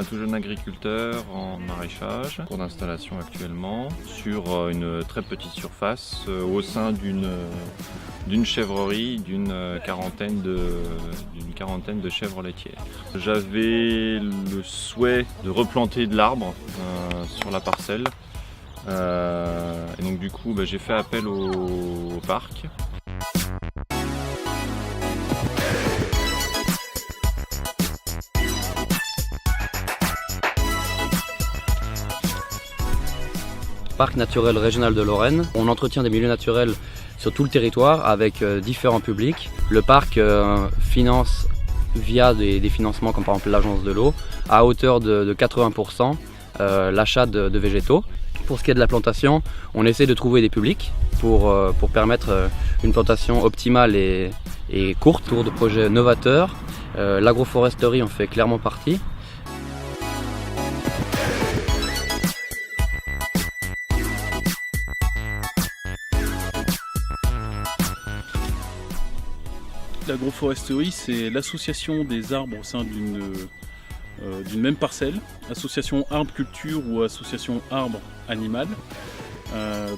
Tout jeune agriculteur en maraîchage, cours d'installation actuellement, sur une très petite surface au sein d'une chèvrerie d'une quarantaine de chèvres laitières. J'avais le souhait de replanter de l'arbre sur la parcelle et donc du coup j'ai fait appel au parc. Parc naturel régional de Lorraine. On entretient des milieux naturels sur tout le territoire avec différents publics. Le parc finance via des financements comme par exemple l'agence de l'eau à hauteur de 80% l'achat de végétaux. Pour ce qui est de la plantation, on essaie de trouver des publics pour permettre une plantation optimale et courte. Tour de projets novateurs, l'agroforesterie en fait clairement partie. L'agroforesterie, c'est l'association des arbres au sein d'une même parcelle, association arbre culture ou association arbre animal.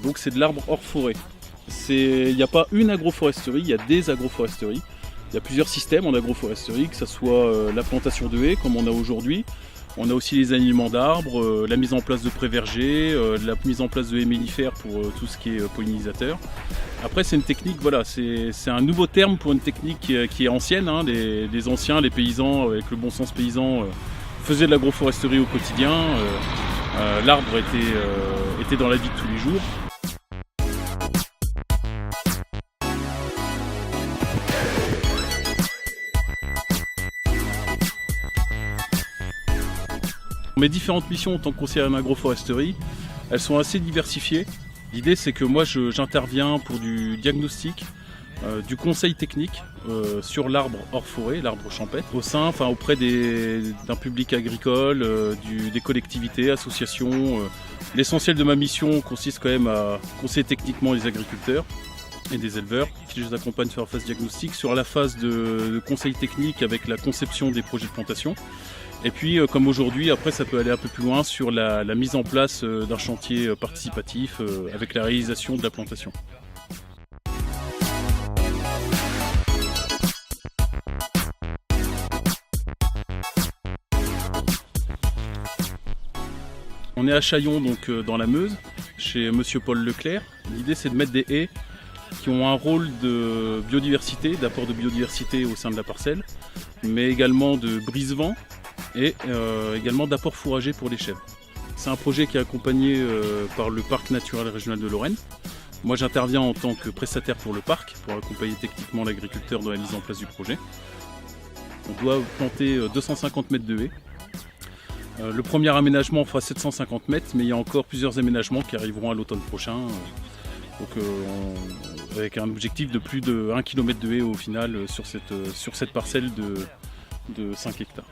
Donc c'est de l'arbre hors forêt. Il n'y a pas une agroforesterie, il y a des agroforesteries. Il y a plusieurs systèmes en agroforesterie, que ce soit la plantation de haies comme on a aujourd'hui. On a aussi les alignements d'arbres, la mise en place de pré-vergers, la mise en place de haies mellifères pour tout ce qui est pollinisateur. Après c'est une technique, voilà, c'est un nouveau terme pour une technique qui est ancienne. Hein. Les anciens, les paysans avec le bon sens paysan faisaient de l'agroforesterie au quotidien. L'arbre était dans la vie de tous les jours. Mes différentes missions en tant que conseiller en agroforesterie, elles sont assez diversifiées. L'idée c'est que moi j'interviens pour du diagnostic, du conseil technique sur l'arbre hors forêt, l'arbre champêtre, auprès d'un public agricole, des collectivités, associations. L'essentiel de ma mission consiste quand même à conseiller techniquement les agriculteurs et des éleveurs. Je les accompagne sur la phase diagnostique, sur la phase de conseil technique avec la conception des projets de plantation. Et puis comme aujourd'hui, après ça peut aller un peu plus loin sur la mise en place d'un chantier participatif avec la réalisation de la plantation. On est à Chaillon, donc dans la Meuse, chez Monsieur Paul Leclerc. L'idée c'est de mettre des haies qui ont un rôle de biodiversité, d'apport de biodiversité au sein de la parcelle, mais également de brise-vent et également d'apport fourrager pour les chèvres. C'est un projet qui est accompagné par le Parc naturel régional de Lorraine. Moi j'interviens en tant que prestataire pour le parc, pour accompagner techniquement l'agriculteur dans la mise en place du projet. On doit planter 250 mètres de haies. Le premier aménagement fera 750 mètres, mais il y a encore plusieurs aménagements qui arriveront à l'automne prochain. Avec un objectif de plus de 1 km de haies au final sur cette parcelle de 5 hectares.